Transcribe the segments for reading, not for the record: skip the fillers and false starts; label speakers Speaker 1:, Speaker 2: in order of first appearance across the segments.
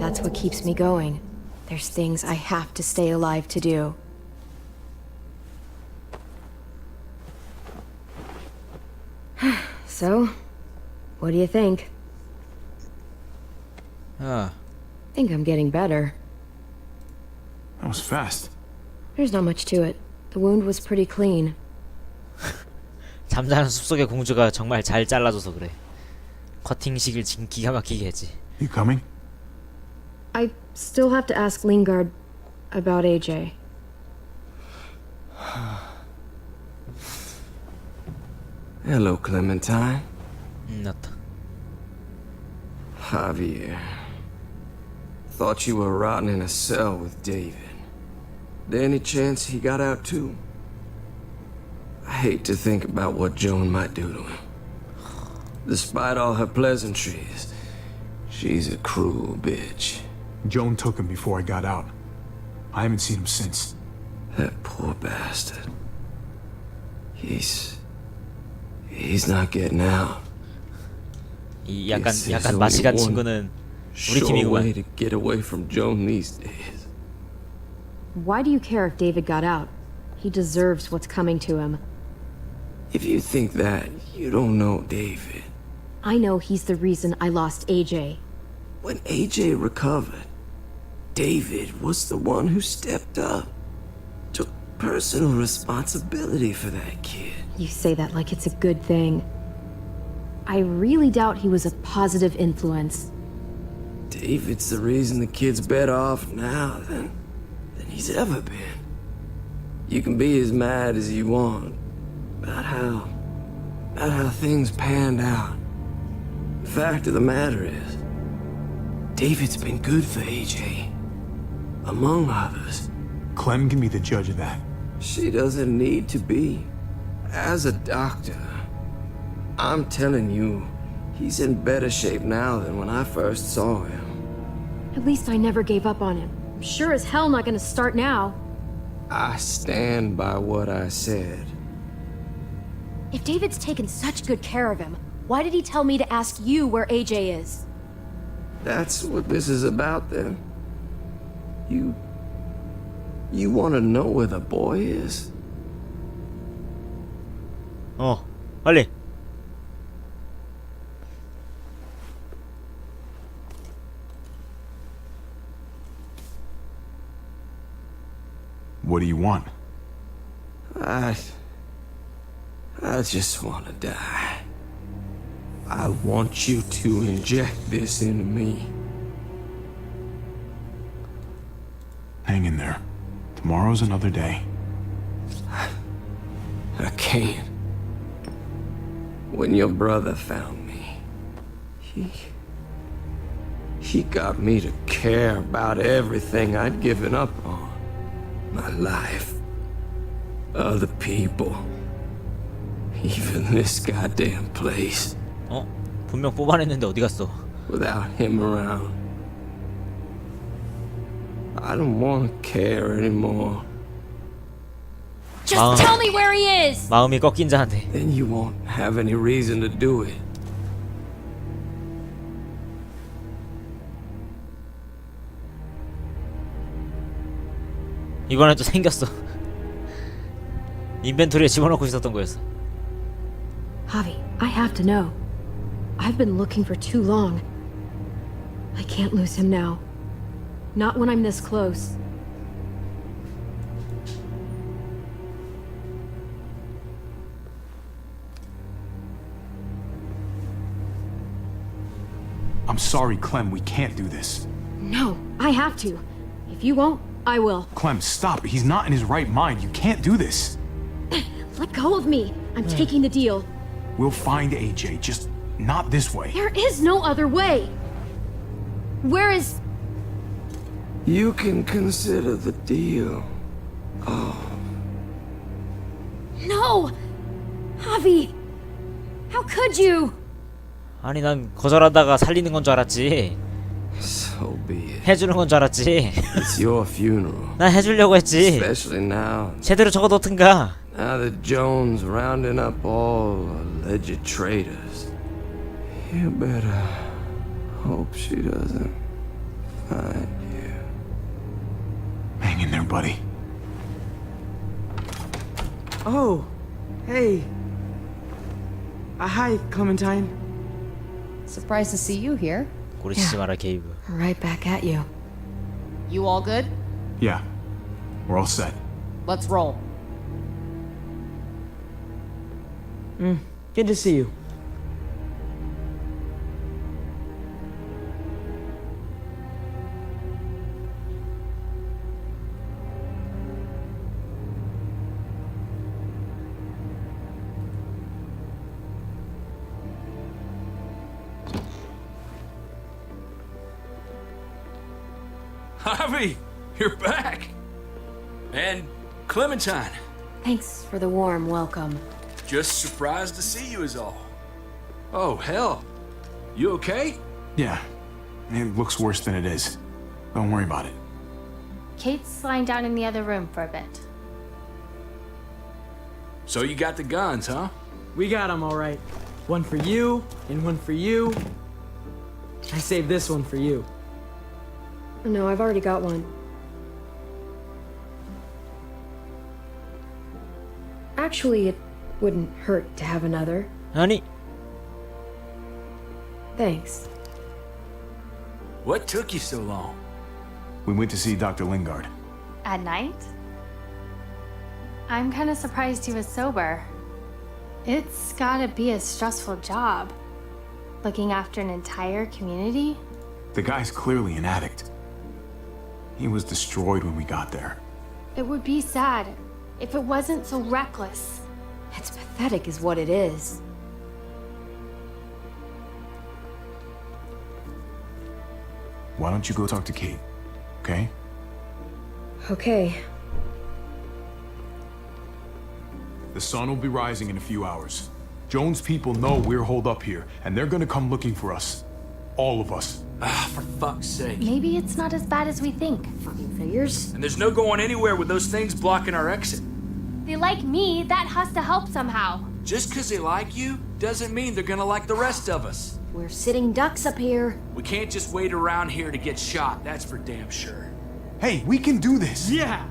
Speaker 1: That's what keeps me going. There's things I have to stay alive to do. So, what do you think? Think I'm getting better.
Speaker 2: That was fast.
Speaker 1: There's not much to it. The wound was pretty clean.
Speaker 3: 잠자는 숲속의 공주가 정말 잘 잘라줘서 그래. 커팅식을 지금 기가 막히게 했지.
Speaker 2: You coming?
Speaker 1: I still have to ask Lingard about AJ.
Speaker 4: Hello, Clementine.
Speaker 3: 났다.
Speaker 4: Javier. Thought you were rotting in a cell with David. There any chance he got out too? I hate to think about what Joan might do to him. Despite all her pleasantries, she's a cruel bitch.
Speaker 2: Joan took him before I got out. I haven't seen him since.
Speaker 4: That poor bastard. He's not getting out.
Speaker 3: 이 약간 마시간 친구는 우리 팀이구만.
Speaker 4: Way to get away from Joan these days.
Speaker 1: Why do you care if David got out? He deserves what's coming to him.
Speaker 4: If you think that, you don't know David.
Speaker 1: I know he's the reason I lost AJ.
Speaker 4: When AJ recovered, David was the one who stepped up. Took personal responsibility for that kid.
Speaker 1: You say that like it's a good thing. I really doubt he was a positive influence.
Speaker 4: David's the reason the kid's better off now than he's ever been. You can be as mad as you want about how things panned out. The fact of the matter is, David's been good for AJ, among others.
Speaker 2: Clem can be the judge of that.
Speaker 4: She doesn't need to be. As a doctor, I'm telling you, he's in better shape now than when I first saw him.
Speaker 1: At least I never gave up on him. I'm sure as hell not gonna start now.
Speaker 4: I stand by what I said.
Speaker 1: If David's taken such good care of him, why did he tell me to ask you where AJ is?
Speaker 4: That's what this is about, then. You want to know where the boy is?
Speaker 3: 빨리.
Speaker 2: What do you want?
Speaker 4: I just want to die. I want you to inject this into me.
Speaker 2: Hang in there. Tomorrow's another day.
Speaker 4: I can't. When your brother found me, he got me to care about everything I'd given up on. My life, other people, even this goddamn place.
Speaker 3: 분명 뽑아냈는데 어디 갔어?
Speaker 4: Without him around, I don't want to care anymore.
Speaker 1: Just tell me where he is!
Speaker 3: 마음이 꺾인 자한테.
Speaker 4: Then you won't have any reason to do it.
Speaker 3: 이번엔 또 생겼어. 인벤토리에 집어넣고 있었던 거였어.
Speaker 1: Javi, I have to know. I've been looking for too long. I can't lose him now. Not when I'm this close.
Speaker 2: I'm sorry, Clem, we can't do this.
Speaker 1: No, I have to. If you won't, I will.
Speaker 2: Clem, stop. He's not in his right mind. You can't do this.
Speaker 1: Let go of me. I'm taking the deal.
Speaker 2: We'll find AJ, just not this way.
Speaker 1: There is no other way. Where is...
Speaker 4: You can consider the deal.
Speaker 1: No! Javi! How could you?
Speaker 3: 아니 난 거절하다가 살리는 건 줄 알았지.
Speaker 4: So be it.
Speaker 3: 해주는 건 줄 알았지.
Speaker 4: It's your funeral.
Speaker 3: 난 해주려고 했지.
Speaker 4: Especially now.
Speaker 3: 제대로 적어놓든가.
Speaker 4: Now that Joan's rounding up all alleged traitors. You better hope she doesn't
Speaker 2: buddy.
Speaker 5: Oh, hey. Hi, Clementine.
Speaker 6: Surprised to see you here.
Speaker 3: 고르시지 마라 게이브.
Speaker 1: Right back at you.
Speaker 6: You all good?
Speaker 2: Yeah, we're all set.
Speaker 6: Let's roll.
Speaker 5: Good to see you.
Speaker 7: Javi, you're back. And Clementine,
Speaker 1: Thanks for the warm welcome.
Speaker 7: just surprised to see you is all. Oh, hell. You okay?
Speaker 2: Yeah, it looks worse than it is. Don't worry about it.
Speaker 8: Kate's lying down in the other room for a bit.
Speaker 7: So you got the guns, huh?
Speaker 5: We got them all right. One for you, and one for you. I saved this one for you.
Speaker 1: No, I've already got one. Actually, it wouldn't hurt to have another.
Speaker 3: 아니,
Speaker 1: Thanks.
Speaker 7: What took you so long?
Speaker 2: We went to see Dr. Lingard.
Speaker 8: At night? I'm kind of surprised he was sober. It's gotta be a stressful job. Looking after an entire community?
Speaker 2: The guy's clearly an addict. He was destroyed when we got there.
Speaker 8: It would be sad if it wasn't so reckless.
Speaker 1: It's pathetic is what it is.
Speaker 2: Why don't you go talk to Kate, okay?
Speaker 1: Okay.
Speaker 2: The sun will be rising in a few hours. Jones' people know we're holed up here, and they're gonna come looking for us. All of us.
Speaker 7: Ah, for fuck's sake.
Speaker 8: Maybe it's not as bad as we think.
Speaker 1: Fucking figures.
Speaker 7: And there's no going anywhere with those things blocking our exit.
Speaker 8: They like me, that has to help somehow.
Speaker 7: Just because they like you doesn't mean they're gonna like the rest of us.
Speaker 1: We're sitting ducks up here.
Speaker 7: We can't just wait around here to get shot, that's for damn sure.
Speaker 2: Hey, we can do this!
Speaker 5: Yeah!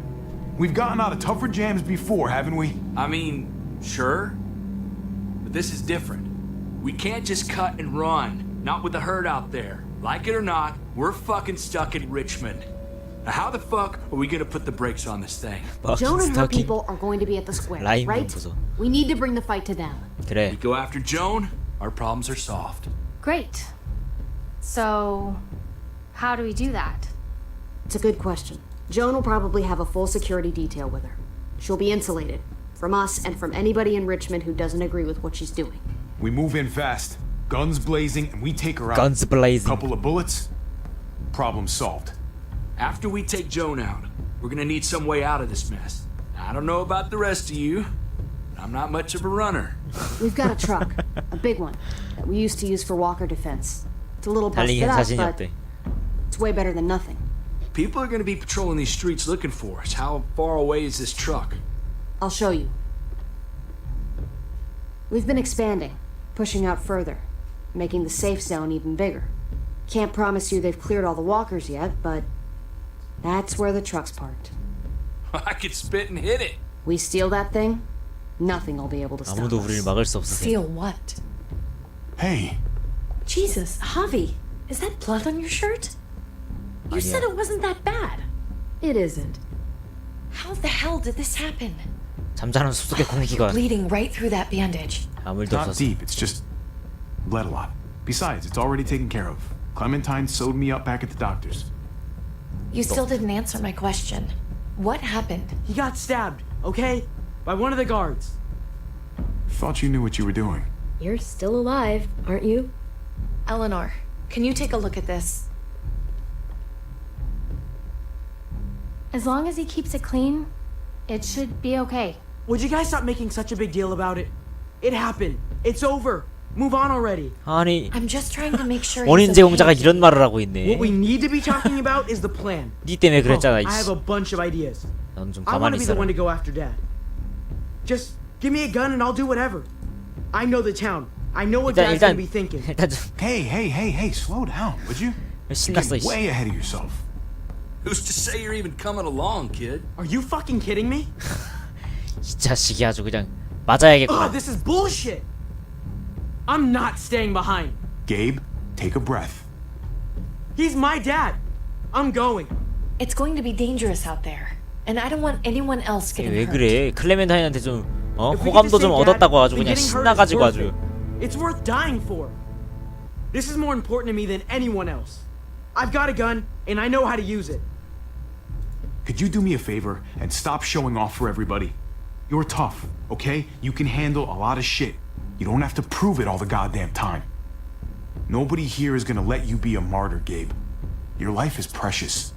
Speaker 2: We've gotten out of tougher jams before, haven't we?
Speaker 7: I mean, sure. But this is different. We can't just cut and run. Not with the herd out there. Like it or not, we're fucking stuck in Richmond. Now how the fuck are we gonna put the brakes on this thing?
Speaker 1: Joan and her
Speaker 3: 스토킹.
Speaker 1: people are going to be at the square,
Speaker 3: 라임
Speaker 1: right?
Speaker 3: 보소.
Speaker 1: We need to bring the fight to them.
Speaker 3: 그래.
Speaker 7: We go after Joan, our problems are solved.
Speaker 8: Great. So, how do we do that?
Speaker 1: It's a good question. Joan will probably have a full security detail with her. She'll be insulated. From us and from anybody in Richmond who doesn't agree with what she's doing.
Speaker 2: We move in fast, guns blazing, and we take her out.
Speaker 3: Guns blazing.
Speaker 2: Couple of bullets, problem solved.
Speaker 7: After we take Joan out, we're gonna need some way out of this mess. I don't know about the rest of you, but I'm not much of a runner.
Speaker 1: We've got a truck, a big one, that we used to use for walker defense. It's a little busted
Speaker 3: 달리기엔
Speaker 1: up,
Speaker 3: 자신이
Speaker 1: but
Speaker 3: 없대.
Speaker 1: it's way better than nothing.
Speaker 7: People are gonna be patrolling these streets looking for us. How far away is this truck?
Speaker 1: I'll show you. We've been expanding, pushing out further, making the safe zone even bigger. Can't promise you they've cleared all the walkers yet, but that's where the truck's parked.
Speaker 7: I could spit and hit it.
Speaker 1: We steal that thing, nothing will be able to stop
Speaker 3: 아무도
Speaker 1: us.
Speaker 3: 우리를 막을 수 없으세요.
Speaker 6: Feel what?
Speaker 2: Hey,
Speaker 6: Jesus, Javi, is that blood on your shirt? You
Speaker 3: 아니야.
Speaker 6: said it wasn't that bad.
Speaker 1: It isn't.
Speaker 6: How the hell did this happen?
Speaker 3: 잠자는 숲속의
Speaker 6: You're
Speaker 3: 공기가
Speaker 6: bleeding right through that bandage.
Speaker 3: 아무 일도
Speaker 2: not
Speaker 3: 없었어.
Speaker 2: deep, it's just bled a lot. Besides, it's already taken care of. Clementine sewed me up back at the doctor's.
Speaker 6: You still didn't answer my question. What happened?
Speaker 5: He got stabbed, okay? By one of the guards.
Speaker 2: Thought you knew what you were doing.
Speaker 1: You're still alive, aren't you?
Speaker 6: Eleanor, can you take a look at this?
Speaker 8: As long as he keeps it clean, it should be okay.
Speaker 5: Would you guys stop making such a big deal about it? It happened. It's over. Move on already.
Speaker 3: 아니,
Speaker 6: I'm just trying to make sure
Speaker 3: 원인
Speaker 6: he's
Speaker 3: 제공자가
Speaker 6: okay.
Speaker 3: 이런 말을 하고 있네.
Speaker 5: What we need to be talking about is the plan.
Speaker 3: 니 때문에 그랬잖아.
Speaker 5: I have
Speaker 3: 이씨.
Speaker 5: a bunch of ideas.
Speaker 3: 넌 좀
Speaker 5: I want
Speaker 3: 가만히
Speaker 5: to be the
Speaker 3: 있어라.
Speaker 5: one to go after Dad. Just give me a gun and I'll do whatever. I know the town. I know what Dad's gonna be thinking.
Speaker 3: 일단 좀
Speaker 2: Hey, slow down, would you? You're
Speaker 3: 신났어.
Speaker 2: getting
Speaker 3: 이씨.
Speaker 2: way ahead of yourself.
Speaker 7: Who's to say you're even coming along, kid?
Speaker 5: Are you fucking kidding me?
Speaker 3: 이 자식이 아주 그냥 맞아야겠구나.
Speaker 5: This is bullshit. I'm not staying behind.
Speaker 2: Gabe, take a breath.
Speaker 5: He's my dad. I'm going.
Speaker 6: It's going to be dangerous out there, and I don't want anyone else getting
Speaker 3: 왜
Speaker 6: hurt.
Speaker 3: 그래? 클레멘타인한테 좀
Speaker 5: If we get
Speaker 3: 호감도
Speaker 5: to
Speaker 3: 좀
Speaker 5: save
Speaker 3: 얻었다고
Speaker 5: Dad,
Speaker 3: 아주
Speaker 5: then
Speaker 3: 그냥
Speaker 5: getting hurt is
Speaker 3: 신나가지고
Speaker 5: worth
Speaker 3: 아주.
Speaker 5: it. It's worth dying for. This is more important to me than anyone else. I've got a gun, and I know how to use it.
Speaker 2: Could you do me a favor and stop showing off for everybody? You're tough, okay? You can handle a lot of shit. You don't have to prove it all the goddamn time. Nobody here is gonna let you be a martyr, Gabe. Your life is precious.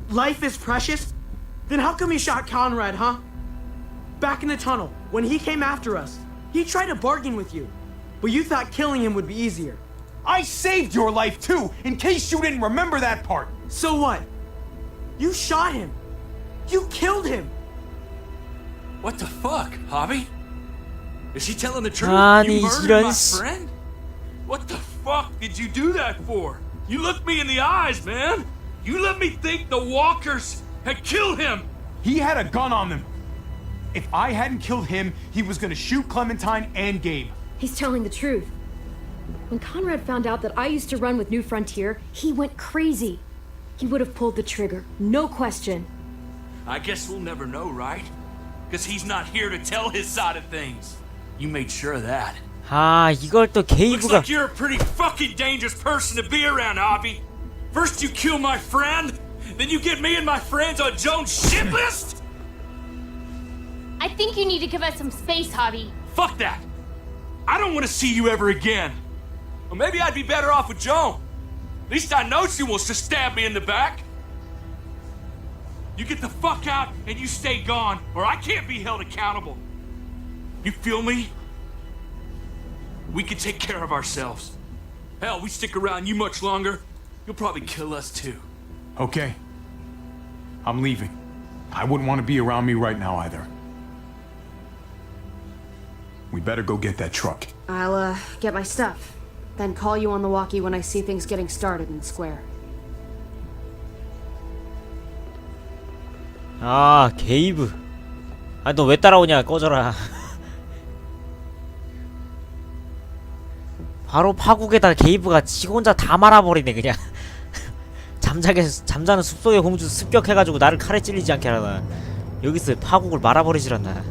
Speaker 5: Life is precious? Then how come you shot Conrad, huh? Back in the tunnel, when he came after us, he tried to bargain with you, but you thought killing him would be easier.
Speaker 2: I saved your life too, in case you didn't remember that part.
Speaker 5: So what? You shot him. You killed him.
Speaker 7: What the fuck, Javi? Is he telling the truth?
Speaker 3: 아니,
Speaker 7: You murdered
Speaker 3: 이런
Speaker 7: my
Speaker 3: 씨.
Speaker 7: friend? What the fuck did you do that for? You looked me in the eyes, man. You let me think the walkers had killed him.
Speaker 2: He had a gun on them. If I hadn't killed him, he was gonna shoot Clementine and Gabe.
Speaker 1: He's telling the truth. When Conrad found out that I used to run with New Frontier, he went crazy. He would have pulled the trigger, no question.
Speaker 7: I guess we'll never know, right? Because he's not here to tell his side of things. You made sure of that.
Speaker 3: 아, 이걸 또
Speaker 7: Looks
Speaker 3: 게이브가
Speaker 7: like you're a pretty fucking dangerous person to be around, Javi. First you kill my friend, then you get me and my friends on Jones' shit list?
Speaker 8: I think you need to give us some space, Javi.
Speaker 7: Fuck that. I don't want to see you ever again. Or maybe I'd be better off with Joan. At least I know she wants to stab me in the back. You get the fuck out and you stay gone, or I can't be held accountable. You feel me? We can take care of ourselves. Hell, we stick around you much longer, you'll probably kill us too.
Speaker 2: Okay. I'm leaving. I wouldn't want to be around me right now either. We better go get that truck.
Speaker 9: I'll, get my stuff. Then call you on the walkie when I see things getting started in Square.
Speaker 3: 아, 게이브. 아, 너 왜 따라오냐? 꺼져라. 바로 파국에다 게이브가 지 혼자 다 말아버리네 그냥. 잠자는 숲속의 공주 습격해가지고 나를 칼에 찔리지 않게 하나. 여기서 파국을 말아버리질 않나.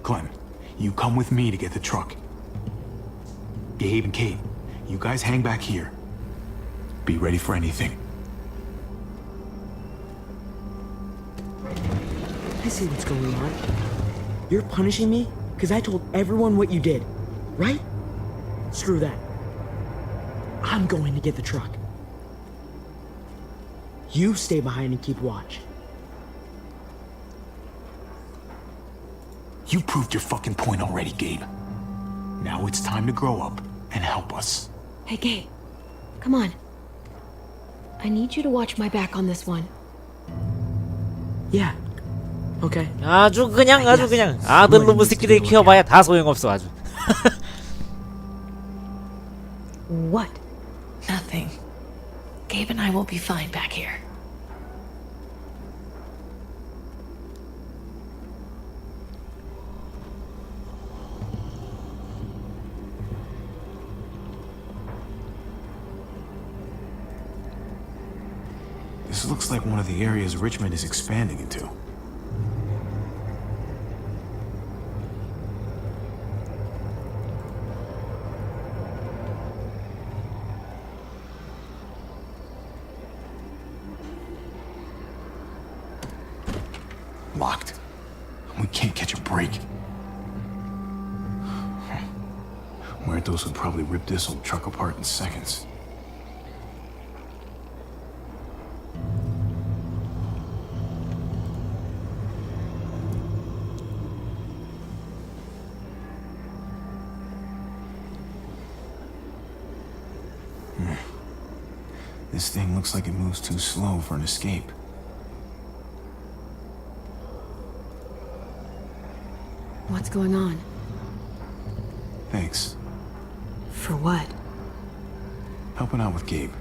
Speaker 2: Clem, you come with me to get the truck. Gabe and Kate, you guys hang back here. Be ready for anything.
Speaker 5: I see what's going on. You're punishing me because I told everyone what you did, right? Screw that. I'm going to get the truck. You stay behind and keep watch.
Speaker 2: You proved your fucking point already, Gabe. Now it's time to grow up and help us.
Speaker 1: Hey, Gabe, come on. I need you to watch my back on this one.
Speaker 5: Yeah. Okay.
Speaker 3: 아주 그냥 아들 놈의 새끼들 키워봐야 다 소용없어 아주.
Speaker 1: What?
Speaker 6: Nothing. Gabe and I will be fine back here.
Speaker 2: This looks like one of the areas Richmond is expanding into. Locked. We can't catch a break. Muertos would probably rip this old truck apart in seconds. This thing looks like it moves too slow for an escape.
Speaker 1: What's going on?
Speaker 2: Thanks.
Speaker 1: For what?
Speaker 2: Helping out with Gabe.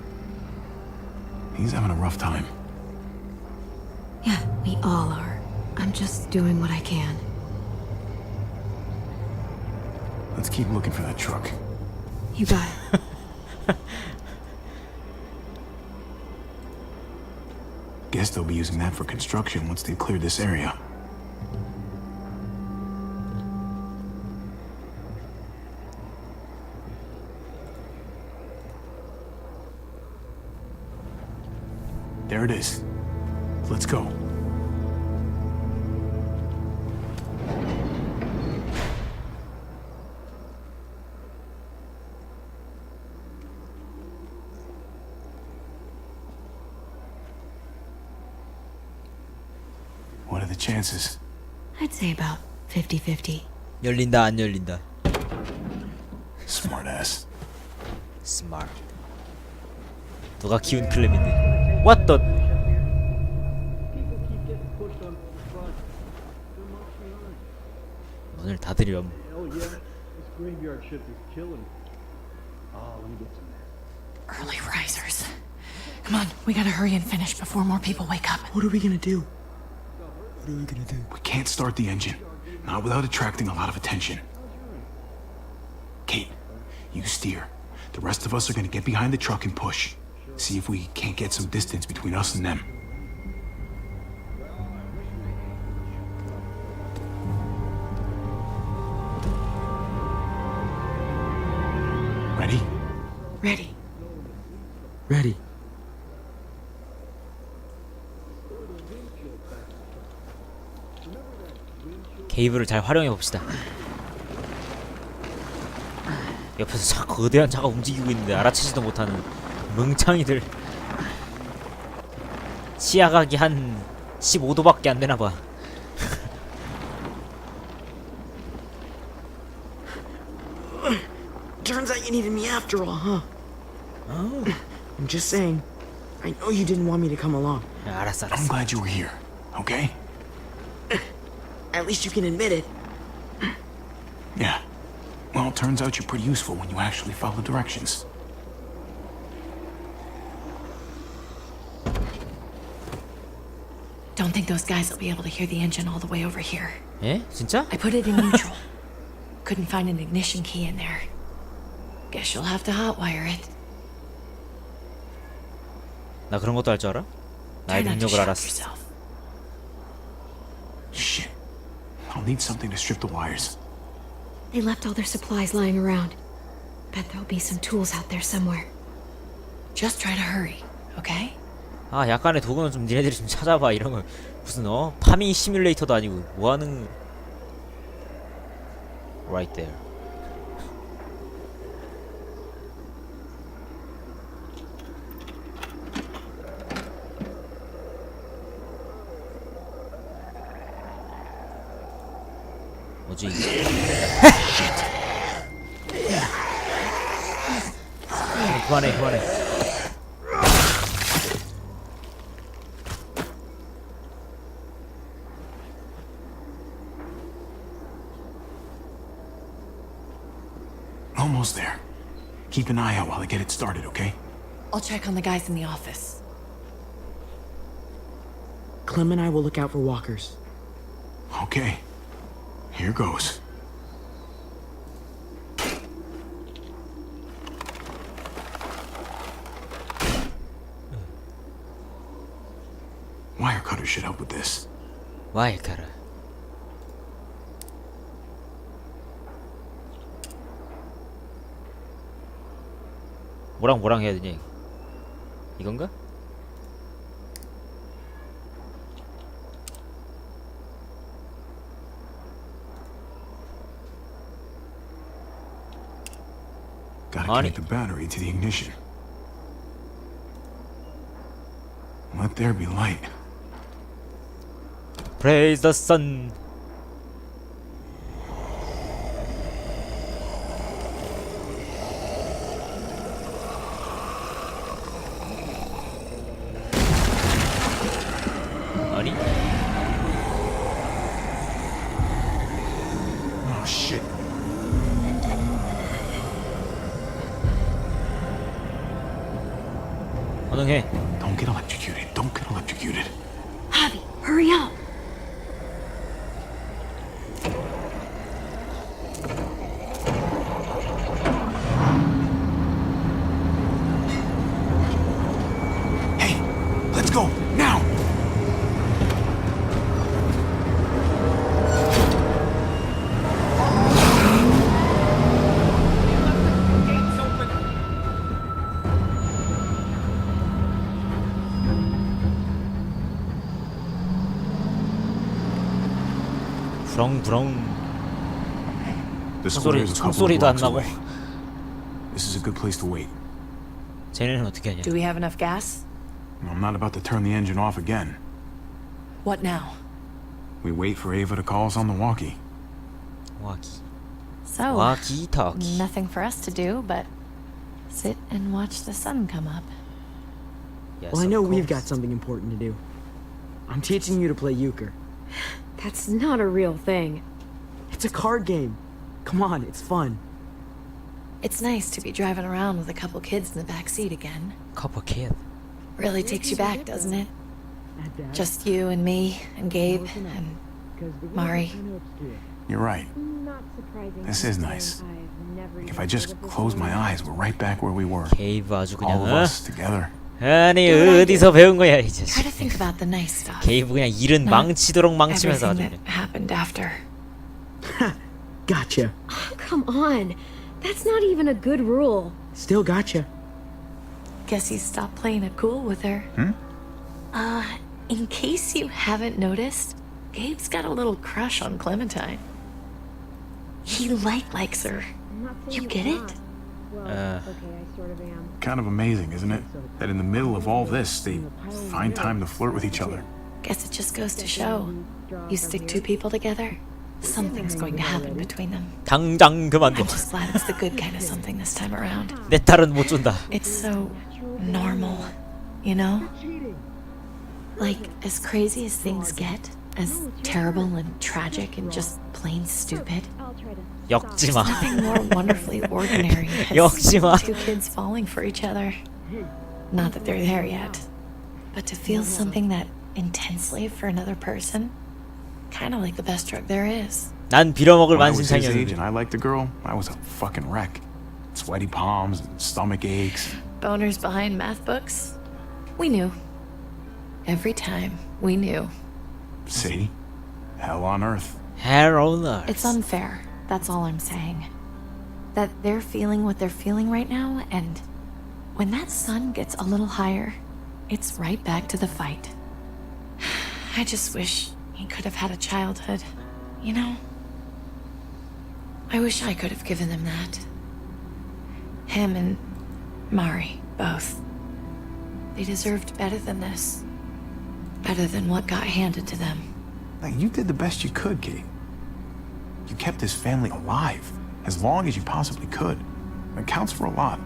Speaker 2: He's having a rough time.
Speaker 1: Yeah, we all are. I'm just doing what I can.
Speaker 2: Let's keep looking for that truck.
Speaker 1: You got it.
Speaker 2: Guess they'll be using that for construction once they've cleared this area. There it is. Let's go. What are the chances?
Speaker 1: I'd say about 50-50.
Speaker 3: 열린다 안 열린다.
Speaker 2: Smartass.
Speaker 3: 스마트. 너가 키운 클램인데. What the? 오늘 다 들이렴.
Speaker 6: Early risers. Come on, we gotta hurry and finish before more people wake up.
Speaker 5: What are we gonna do?
Speaker 2: We can't start the engine. Not without attracting a lot of attention. Kate, you steer. The rest of us are gonna get behind the truck and push. See if we can't get some distance between us and them. Ready?
Speaker 6: Ready.
Speaker 5: Ready.
Speaker 3: 게이브를 잘 활용해 봅시다. 옆에서 거대한 차가 움직이고 있는데 알아채지도 못하는 멍청이들. 시야각이 한 15도밖에 안 되나 봐.
Speaker 5: Turns out you needed me after all, huh?
Speaker 3: Oh.
Speaker 5: I'm just saying. I know you didn't want me to come along.
Speaker 3: 알았어,
Speaker 2: I'm
Speaker 3: 알았어.
Speaker 2: glad you were here, okay?
Speaker 5: At least you can admit it.
Speaker 2: Yeah. Well, it turns out you're pretty useful when you actually follow directions.
Speaker 6: Don't think those guys will be able to hear the engine all the way over here.
Speaker 3: 예? 진짜?
Speaker 6: I put it in neutral. Couldn't find an ignition key in there. Guess you'll have to hotwire it.
Speaker 3: 나 그런 것도 할 줄 알아?
Speaker 6: Try
Speaker 3: 나의
Speaker 6: not to
Speaker 3: 능력을
Speaker 6: shock
Speaker 3: 알았어.
Speaker 6: yourself.
Speaker 2: Shit. I'll need something to strip the wires.
Speaker 1: They left all their supplies lying around. Bet there'll be some tools out there somewhere.
Speaker 6: Just try to hurry, okay?
Speaker 3: 아, 약간의 도구는 좀 니네들이 좀 찾아봐. 이런 거 무슨 파밍 시뮬레이터도 아니고 뭐 하는. Right there. 뭐지? 그만해, 그만해.
Speaker 2: Almost there. Keep an eye out while I get it started, okay?
Speaker 6: I'll check on the guys in the office.
Speaker 5: Clem and I will look out for walkers.
Speaker 2: Okay. Here goes. Wire cutter should help with this.
Speaker 3: 와이 가라. 뭐랑 해야 되냐? 이건가?
Speaker 2: Gotta
Speaker 3: Money.
Speaker 2: connect the battery to the ignition. Let there be light.
Speaker 3: Praise the sun. 아니? 가능해.
Speaker 2: Don't get electrocuted. Don't get electrocuted.
Speaker 1: Javi, hurry up.
Speaker 2: Hey, let's go now.
Speaker 3: 부렁부렁.
Speaker 2: The square is a couple of
Speaker 3: 총소리도 안
Speaker 2: blocks
Speaker 3: 나고.
Speaker 2: away. This is a good place to wait.
Speaker 3: 쟤네는 어떻게 하냐?
Speaker 6: Do we have enough gas?
Speaker 2: I'm not about to turn the engine off again.
Speaker 6: What now?
Speaker 2: We wait for Ava to call us on the walkie.
Speaker 3: 와기.
Speaker 8: So,
Speaker 3: 와기타기.
Speaker 8: nothing for us to do but sit and watch the sun come up.
Speaker 3: Yes,
Speaker 5: Well, I know
Speaker 3: of
Speaker 5: we've
Speaker 3: course.
Speaker 5: got something important to do. I'm teaching you to play euchre.
Speaker 1: That's not a real thing.
Speaker 5: It's a card game. Come on, it's fun.
Speaker 6: It's nice to be driving around with a couple kids in the back seat again.
Speaker 3: Couple kid.
Speaker 6: Really takes you back, doesn't it? Just you and me and Gabe and Mari.
Speaker 2: You're right. This is nice. Like if I just close my eyes, we're right back where we were.
Speaker 3: 게이브 아주
Speaker 2: All
Speaker 3: 그냥
Speaker 2: of
Speaker 3: 어?
Speaker 2: us together.
Speaker 3: 아니 어디서 배운 거야 이 자식.
Speaker 6: Try to think about the nice stuff.
Speaker 3: 게이브 그냥 일은 망치도록 망치면서 아주
Speaker 6: Everything
Speaker 3: 그냥.
Speaker 6: that happened after.
Speaker 5: Gotcha.
Speaker 1: Oh, come on. That's not even a good rule.
Speaker 5: Still gotcha.
Speaker 6: Guess he stopped playing it cool with her. In case you haven't noticed, Gabe's got a little crush on Clementine. He likes her. You get it?
Speaker 2: Kind of amazing, isn't it? That in the middle of all this, they find time to flirt with each other.
Speaker 6: Guess it just goes to show. You stick two people together, something's going to happen between them.
Speaker 3: 당장 그만둬.
Speaker 6: I'm just glad it's the good kind of something this time around.
Speaker 3: 내 딸은 못 준다.
Speaker 6: It's so normal, you know? Like, as crazy as things get, as terrible and tragic and just plain stupid,
Speaker 3: 엮지 마.
Speaker 6: nothing more wonderfully ordinary
Speaker 3: 엮지 마.
Speaker 6: as two kids falling for each other. Not that they're there yet, but to feel something that intensely for another person, kind of like the best drug there is.
Speaker 3: 난 빌어먹을
Speaker 2: When I was his age
Speaker 3: 만신창이었는데.
Speaker 2: and I liked the girl, I was a fucking wreck. Sweaty palms and stomach aches.
Speaker 6: Boners behind math books? We knew. Every time, we knew.
Speaker 2: See? Hell on earth.
Speaker 3: Harold.
Speaker 6: It's unfair, that's all I'm saying. That they're feeling what they're feeling right now, and when that sun gets a little higher, it's right back to the fight. I just wish he could have had a childhood, you know? I wish I could have given them that. Him and Mari, both. They deserved better than this. Better than what got handed to them.
Speaker 2: Like, you did the best you could, Kate. You kept this family alive as long as you possibly could. It counts for a lot.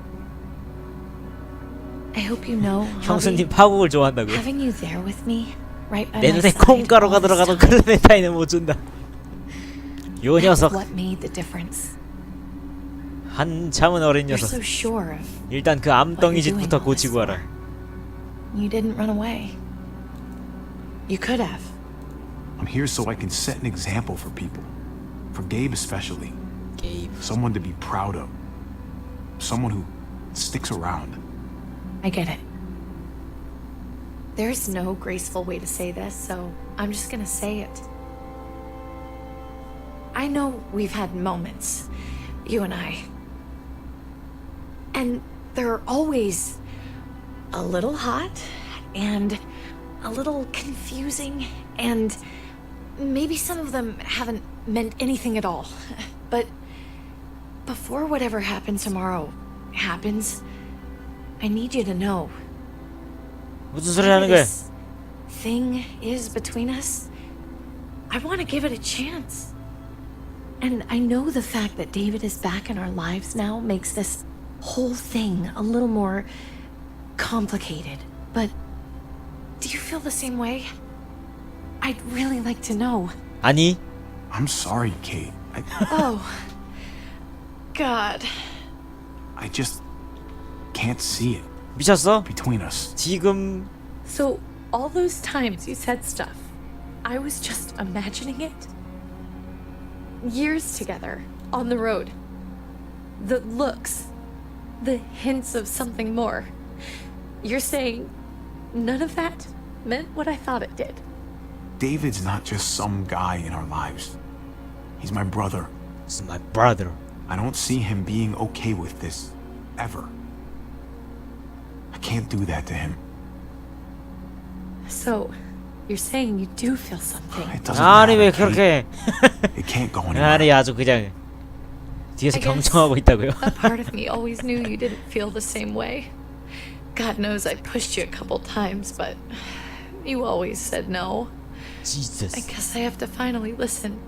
Speaker 6: I hope you know,
Speaker 3: 형수님
Speaker 6: Javi,
Speaker 3: 파국을 좋아한다고요?
Speaker 6: having you there with me, right by
Speaker 3: 내
Speaker 6: my
Speaker 3: 눈에
Speaker 6: side
Speaker 3: 콩가루가
Speaker 6: all this
Speaker 3: 들어가도
Speaker 6: time,
Speaker 3: 클레멘타인은 못 준다. 요
Speaker 6: that's
Speaker 3: 녀석
Speaker 6: what made the difference.
Speaker 3: 한참은 어린
Speaker 6: You're
Speaker 3: 녀석.
Speaker 6: so sure of
Speaker 3: 일단 그
Speaker 6: what
Speaker 3: 암덩이
Speaker 6: you're doing
Speaker 3: 짓부터
Speaker 6: all this
Speaker 3: 고치고 와라.
Speaker 6: for. You didn't run away. You could have.
Speaker 2: I'm here so I can set an example for people. For Gabe especially.
Speaker 3: 게이브.
Speaker 2: Someone to be proud of. Someone who sticks around.
Speaker 6: I get it. There's no graceful way to say this, so I'm just gonna say it. I know we've had moments, you and I. And they're always a little hot and a little confusing, and maybe some of them haven't meant anything at all. But before whatever happens tomorrow happens, I need you to know.
Speaker 3: 무슨 소리 하는 거야?
Speaker 6: This thing is between us, I want to give it a chance. And I know the fact that David is back in our lives now makes this whole thing a little more complicated. But do you feel the same way? I'd really like to know.
Speaker 3: 아니.
Speaker 2: I'm sorry, Kate.
Speaker 6: Oh, God.
Speaker 2: I just can't see it.
Speaker 3: 미쳤어?
Speaker 2: between us.
Speaker 3: 지금
Speaker 6: So, all those times you said stuff, I was just imagining it? Years together, on the road. The looks, the hints of something more. You're saying none of that meant what I thought it did.
Speaker 2: David's not just some guy in our lives. He's my brother.
Speaker 3: This is my brother.
Speaker 2: I don't see him being okay with this. Ever. I can't do that to him.
Speaker 6: So, you're saying you do feel something.
Speaker 2: It doesn't
Speaker 3: 아니 왜
Speaker 2: matter,
Speaker 3: 그렇게
Speaker 2: Kate. It can't go anywhere.
Speaker 3: 아니 아주 그냥 뒤에서
Speaker 6: I guess
Speaker 3: 경청하고 있다고요?
Speaker 6: A part of me always knew you didn't feel the same way. God knows I pushed you a couple times, but you always said no. I
Speaker 3: Jesus.
Speaker 6: guess I have to finally listen.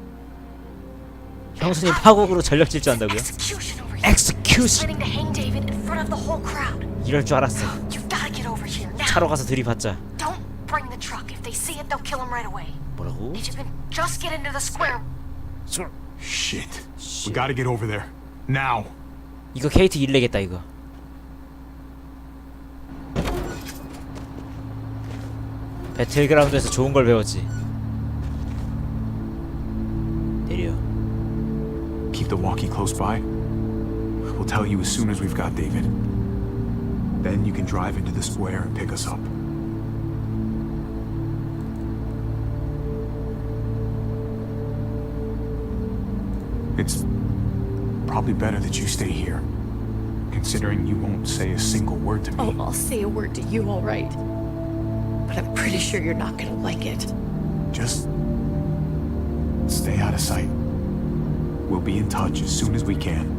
Speaker 3: 형수님 파국으로 전력 질주한다고요?
Speaker 1: Execution over here.
Speaker 3: Execution.
Speaker 1: Planning to hang David in front of the whole crowd.
Speaker 3: 이럴 줄 알았어.
Speaker 1: You've got to get over here now.
Speaker 3: 차로 가서 들이받자.
Speaker 1: Don't bring the truck. If they see it, they'll kill him right away.
Speaker 3: 뭐라고?
Speaker 1: If you can just get into the square.
Speaker 2: Shit. We gotta get over there. Now.
Speaker 3: 이거 케이트 일내겠다 이거. 배틀그라운드에서 좋은 걸 배웠지. 내려.
Speaker 2: Keep the walkie close by. We'll tell you as soon as we've got David. Then you can drive into the square and pick us up. It's probably better that you stay here, considering you won't say a single word to me.
Speaker 6: Oh, I'll say a word to you, all right. But I'm pretty sure you're not gonna like it.
Speaker 2: Just stay out of sight. We'll be in touch as soon as we can.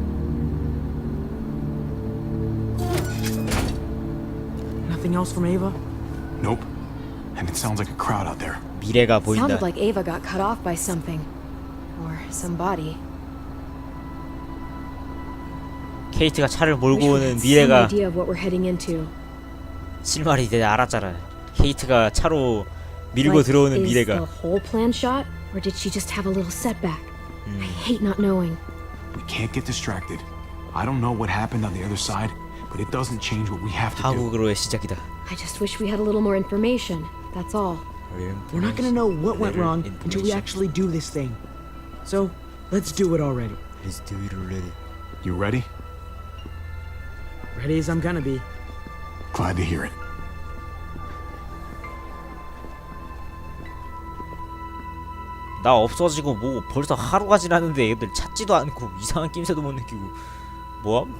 Speaker 5: Nothing else from Ava?
Speaker 2: Nope. And it sounds like a crowd out there.
Speaker 3: 미래가 보인다.
Speaker 1: Sounded like Ava got cut off by something. Or somebody.
Speaker 3: 케이트가 차를
Speaker 1: Wish
Speaker 3: 몰고
Speaker 1: we
Speaker 3: 오는
Speaker 1: had some
Speaker 3: 미래가
Speaker 1: idea of what we're heading into.
Speaker 3: 실마리 이제 알았잖아. 케이트가 차로 밀고
Speaker 1: Like,
Speaker 3: 들어오는
Speaker 1: is the
Speaker 3: 미래가.
Speaker 1: whole plan shot, or did she just have a little setback? I hate not knowing.
Speaker 2: We can't get distracted. I don't know what happened on the other side, but it doesn't change what we have to do.
Speaker 3: 파국으로의 시작이다.
Speaker 1: I just wish we had a little more information. That's all.
Speaker 5: We're not gonna know what went wrong until we actually do this thing. So, let's do it already.
Speaker 3: Let's do it already.
Speaker 2: You ready?
Speaker 5: Ready as I'm gonna be.
Speaker 2: Glad to hear it.
Speaker 3: 나 없어지고 뭐 벌써 하루가 지났는데 애들 찾지도 않고 이상한 낌새도 못 느끼고 뭐함?